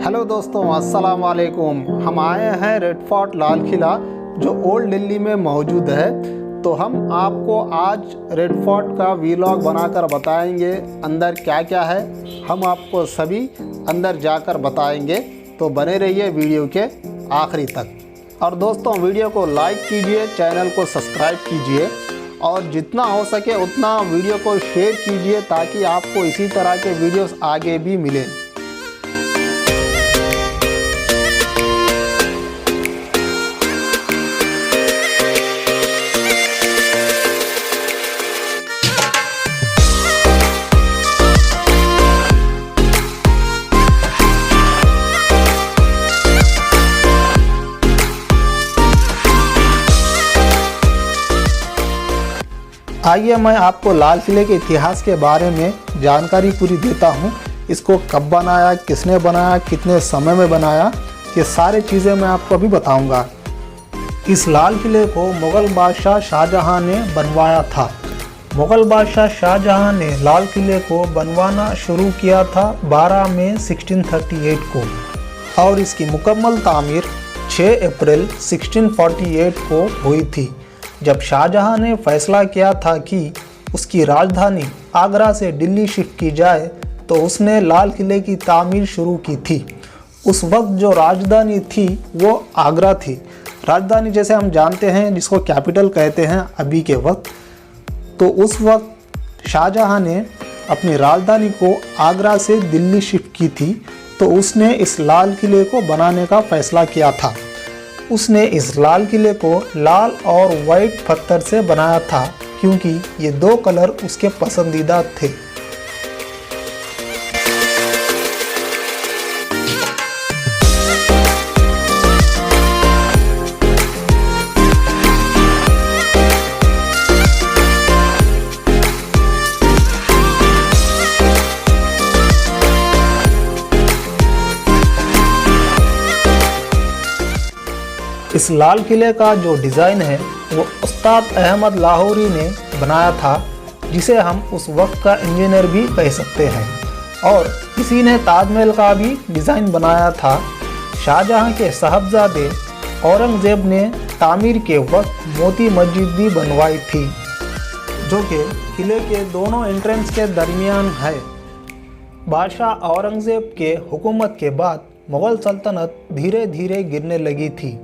Hello दोस्तों, अस्सलाम वालेकुम। हम आए हैं रेड फोर्ट लाल किला जो ओल्ड दिल्ली में मौजूद है। तो हम आपको आज रेड फोर्ट का वीलॉग बनाकर बताएंगे अंदर क्या क्या है। हम आपको सभी अंदर जाकर बताएंगे, तो बने रहिए वीडियो के आखिरी तक। और दोस्तों, वीडियो को लाइक कीजिए, चैनल को सब्सक्राइब कीजिए और जितना हो सके उतना वीडियो को शेयर कीजिए ताकि आपको इसी तरह के वीडियोस आगे भी मिलें। आइए मैं आपको लाल किले के इतिहास के बारे में जानकारी पूरी देता हूँ। इसको कब बनाया, किसने बनाया, कितने समय में बनाया, ये सारी चीज़ें मैं आपको अभी बताऊँगा। इस लाल किले को मुग़ल बादशाह शाहजहाँ ने बनवाया था। मुग़ल बादशाह शाहजहाँ ने लाल किले को बनवाना शुरू किया था 12 मई 1638 को और इसकी मुकम्मल तामीर 6 अप्रैल 1648 को हुई थी। जब शाहजहाँ ने फैसला किया था कि उसकी राजधानी आगरा से दिल्ली शिफ्ट की जाए तो उसने लाल किले की तामीर शुरू की थी। उस वक्त जो राजधानी थी वो आगरा थी। राजधानी जैसे हम जानते हैं जिसको कैपिटल कहते हैं अभी के वक्त, तो उस वक्त शाहजहाँ ने अपनी राजधानी को आगरा से दिल्ली शिफ्ट की थी। तो उसने इस लाल किले को बनाने का फैसला किया था। उसने इस लाल किले को लाल और वाइट पत्थर से बनाया था क्योंकि ये दो कलर उसके पसंदीदा थे। इस लाल किले का जो डिज़ाइन है वो उस्ताद अहमद लाहौरी ने बनाया था, जिसे हम उस वक्त का इंजीनियर भी कह सकते हैं। और इसी ने ताजमहल का भी डिज़ाइन बनाया था। शाहजहाँ के साहबजादे औरंगज़ेब ने तामीर के वक्त मोती मस्जिद भी बनवाई थी, जो कि किले के दोनों एंट्रेंस के दरमियान है। बादशाह औरंगज़ेब के हुकूमत के बाद मुग़ल सल्तनत धीरे धीरे गिरने लगी थी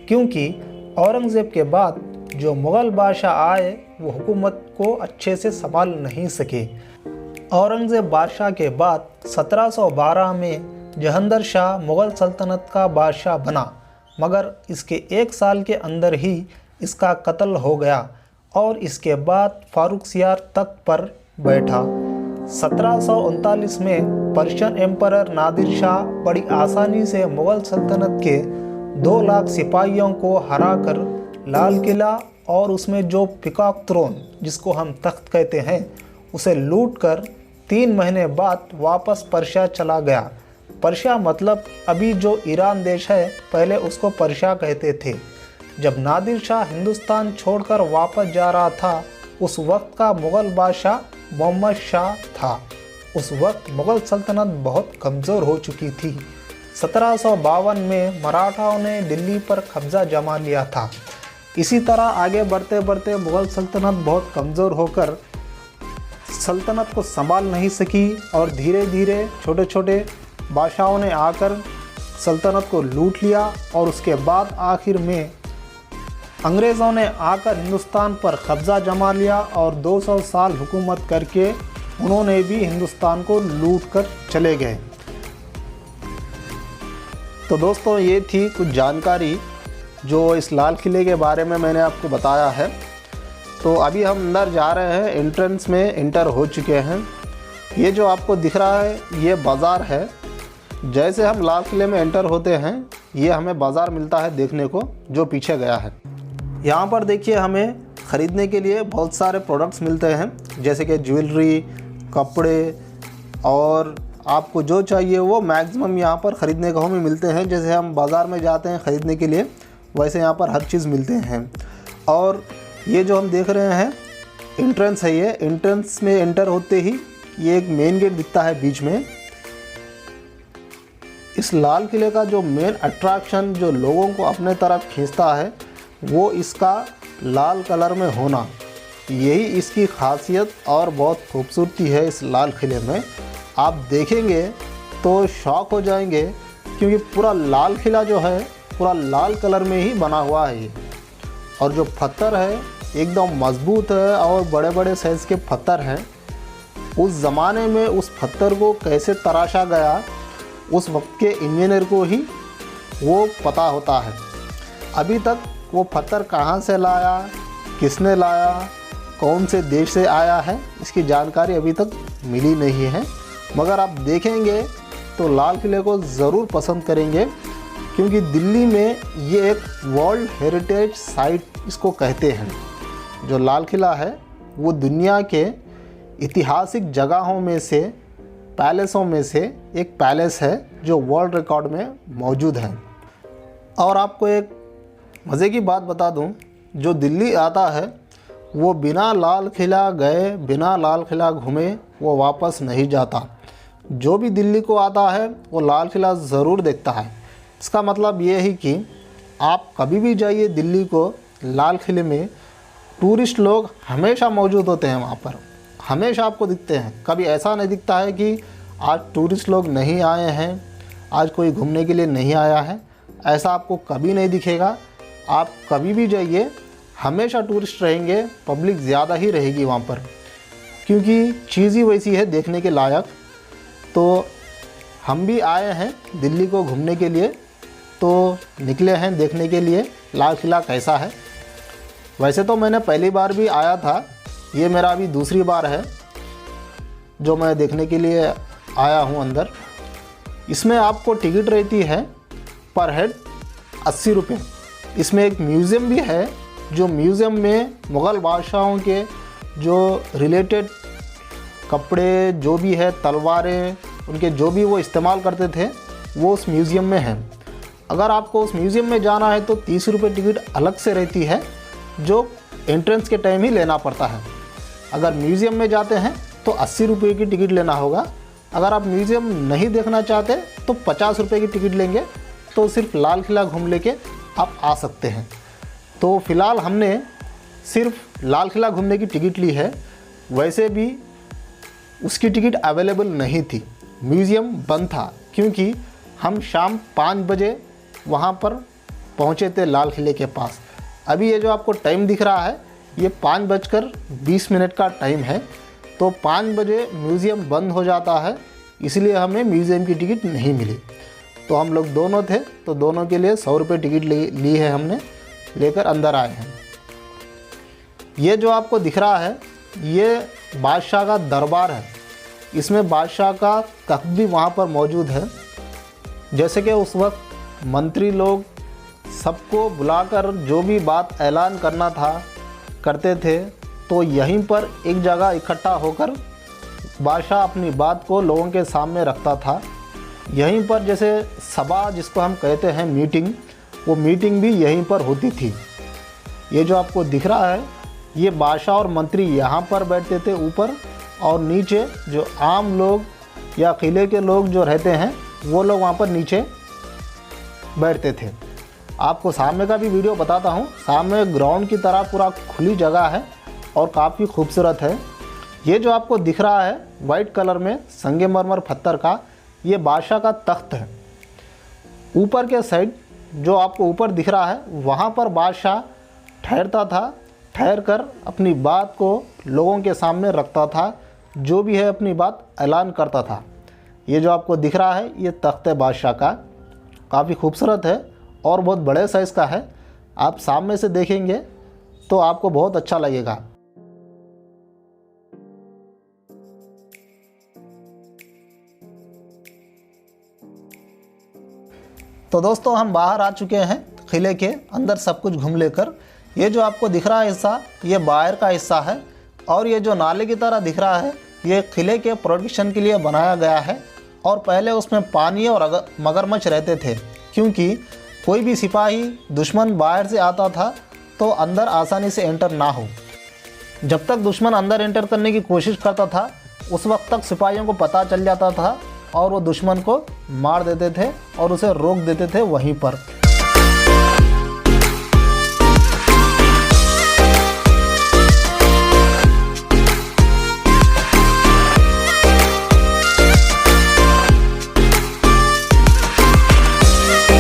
क्योंकि औरंगज़ेब के बाद जो मुग़ल बादशाह आए वो हुकूमत को अच्छे से संभाल नहीं सके। औरंगज़ेब बादशाह के बाद 1712 में जहांगीर शाह मुग़ल सल्तनत का बादशाह बना, मगर इसके 1 साल के अंदर ही इसका कत्ल हो गया और इसके बाद फ़ारुखसियार तख्त पर बैठा। 1739 में पर्शियन एम्परर नादिर शाह बड़ी आसानी से मुग़ल सल्तनत के 2 लाख सिपाहियों को हराकर लाल किला और उसमें जो पीकॉक थ्रोन जिसको हम तख्त कहते हैं उसे लूटकर 3 महीने बाद वापस पर्शिया चला गया। पर्शिया मतलब अभी जो ईरान देश है, पहले उसको पर्शिया कहते थे। जब नादिर शाह हिंदुस्तान छोड़कर वापस जा रहा था, उस वक्त का मुग़ल बादशाह मोहम्मद शाह था। उस वक्त मुग़ल सल्तनत बहुत कमज़ोर हो चुकी थी। 1752 में मराठाओं ने दिल्ली पर कब्ज़ा जमा लिया था। इसी तरह आगे बढ़ते बढ़ते मुग़ल सल्तनत बहुत कमज़ोर होकर सल्तनत को संभाल नहीं सकी और धीरे धीरे छोटे छोटे बादशाहों ने आकर सल्तनत को लूट लिया और उसके बाद आखिर में अंग्रेज़ों ने आकर हिंदुस्तान पर कब्ज़ा जमा लिया और 200 साल हुकूमत करके उन्होंने भी हिंदुस्तान को लूट कर चले गए। तो दोस्तों, ये थी कुछ जानकारी जो इस लाल किले के बारे में मैंने आपको बताया है। तो अभी हम अंदर जा रहे हैं, एंट्रेंस में एंटर हो चुके हैं। ये जो आपको दिख रहा है ये बाज़ार है। जैसे हम लाल किले में एंटर होते हैं ये हमें बाज़ार मिलता है देखने को, जो पीछे गया है। यहाँ पर देखिए हमें ख़रीदने के लिए बहुत सारे प्रोडक्ट्स मिलते हैं, जैसे कि ज्वेलरी, कपड़े और आपको जो चाहिए वो मैक्सिमम यहाँ पर ख़रीदने को हमें मिलते हैं। जैसे हम बाज़ार में जाते हैं ख़रीदने के लिए, वैसे यहाँ पर हर चीज़ मिलते हैं। और ये जो हम देख रहे हैं एंट्रेंस है, ये एंट्रेंस में एंटर होते ही ये एक मेन गेट दिखता है बीच में। इस लाल किले का जो मेन अट्रैक्शन जो लोगों को अपने तरफ खींचता है वो इसका लाल कलर में होना, यही इसकी खासियत और बहुत खूबसूरती है इस लाल किले में। आप देखेंगे तो शॉक हो जाएंगे, क्योंकि पूरा लाल किला जो है पूरा लाल कलर में ही बना हुआ है ये। और जो पत्थर है एकदम मजबूत है और बड़े बड़े साइज़ के पत्थर हैं। उस ज़माने में उस पत्थर को कैसे तराशा गया उस वक्त के इंजीनियर को ही वो पता होता है। अभी तक वो पत्थर कहाँ से लाया, किसने लाया, कौन से देश से आया है, इसकी जानकारी अभी तक मिली नहीं है। मगर आप देखेंगे तो लाल किले को ज़रूर पसंद करेंगे, क्योंकि दिल्ली में ये एक वर्ल्ड हेरिटेज साइट इसको कहते हैं। जो लाल किला है वो दुनिया के ऐतिहासिक जगहों में से, पैलेसों में से एक पैलेस है जो वर्ल्ड रिकॉर्ड में मौजूद है। और आपको एक मज़े की बात बता दूं, जो दिल्ली आता है वो बिना लाल किला गए, बिना लाल किला घूमे वो वापस नहीं जाता। जो भी दिल्ली को आता है वो लाल किला ज़रूर देखता है। इसका मतलब ये है कि आप कभी भी जाइए दिल्ली को, लाल किले में टूरिस्ट लोग हमेशा मौजूद होते हैं वहाँ पर, हमेशा आपको दिखते हैं। कभी ऐसा नहीं दिखता है कि आज टूरिस्ट लोग नहीं आए हैं, आज कोई घूमने के लिए नहीं आया है, ऐसा आपको कभी नहीं दिखेगा। आप कभी भी जाइए हमेशा टूरिस्ट रहेंगे, पब्लिक ज़्यादा ही रहेगी वहाँ पर, क्योंकि चीज़ ही वैसी है देखने के लायक। तो हम भी आए हैं दिल्ली को घूमने के लिए, तो निकले हैं देखने के लिए लाल किला कैसा है। वैसे तो मैंने पहली बार भी आया था, ये मेरा अभी दूसरी बार है जो मैं देखने के लिए आया हूँ अंदर। इसमें आपको टिकट रहती है पर हेड 80 रुपये। इसमें एक म्यूज़ियम भी है, जो म्यूज़ियम में मुग़ल बादशाहों के जो रिलेटेड कपड़े जो भी है, तलवारें, उनके जो भी वो इस्तेमाल करते थे वो उस म्यूज़ियम में है। अगर आपको उस म्यूज़ियम में जाना है तो 30 रुपये टिकट अलग से रहती है, जो एंट्रेंस के टाइम ही लेना पड़ता है। अगर म्यूज़ियम में जाते हैं तो 80 रुपये की टिकट लेना होगा। अगर आप म्यूज़ियम नहीं देखना चाहते तो 50 रुपये की टिकट लेंगे तो सिर्फ लाल किला घूम लेके आप आ सकते हैं। तो फ़िलहाल हमने सिर्फ लाल किला घूमने की टिकट ली है। वैसे भी उसकी टिकट अवेलेबल नहीं थी, म्यूज़ियम बंद था, क्योंकि हम शाम 5 बजे वहाँ पर पहुँचे थे लाल किले के पास। अभी ये जो आपको टाइम दिख रहा है ये 5:20 का टाइम है। तो 5 बजे म्यूज़ियम बंद हो जाता है, इसलिए हमें म्यूज़ियम की टिकट नहीं मिली। तो हम लोग दोनों थे, तो दोनों के लिए 100 रुपये टिकट ली है हमने, लेकर अंदर आए हैं। ये जो आपको दिख रहा है ये बादशाह का दरबार है। इसमें बादशाह का तख्त भी वहाँ पर मौजूद है। जैसे कि उस वक्त मंत्री लोग सबको बुलाकर जो भी बात ऐलान करना था करते थे, तो यहीं पर एक जगह इकट्ठा होकर बादशाह अपनी बात को लोगों के सामने रखता था। यहीं पर जैसे सभा जिसको हम कहते हैं मीटिंग, वो मीटिंग भी यहीं पर होती थी। ये जो आपको दिख रहा है ये बादशाह और मंत्री यहाँ पर बैठते थे ऊपर, और नीचे जो आम लोग या किले के लोग जो रहते हैं वो लोग वहाँ पर नीचे बैठते थे। आपको सामने का भी वीडियो बताता हूँ। सामने ग्राउंड की तरह पूरा खुली जगह है और काफ़ी खूबसूरत है। ये जो आपको दिख रहा है वाइट कलर में संगमरमर पत्थर का, ये बादशाह का तख्त है। ऊपर के साइड जो आपको ऊपर दिख रहा है वहाँ पर बादशाह ठहरता था, ठहर कर अपनी बात को लोगों के सामने रखता था, जो भी है अपनी बात ऐलान करता था। ये जो आपको दिख रहा है ये तख्त है बादशाह का, काफ़ी खूबसूरत है और बहुत बड़े साइज़ का है। आप सामने से देखेंगे तो आपको बहुत अच्छा लगेगा। तो दोस्तों हम बाहर आ चुके हैं किले के अंदर, सब कुछ घूम लेकर। ये जो आपको दिख रहा है हिस्सा ये बाहर का हिस्सा है, और ये जो नाले की तरह दिख रहा है ये किले के प्रोटेक्शन के लिए बनाया गया है। और पहले उसमें पानी और मगरमच्छ रहते थे, क्योंकि कोई भी सिपाही दुश्मन बाहर से आता था तो अंदर आसानी से एंटर ना हो। जब तक दुश्मन अंदर एंटर करने की कोशिश करता था उस वक्त तक सिपाहियों को पता चल जाता था और वो दुश्मन को मार देते थे और उसे रोक देते थे वहीं पर।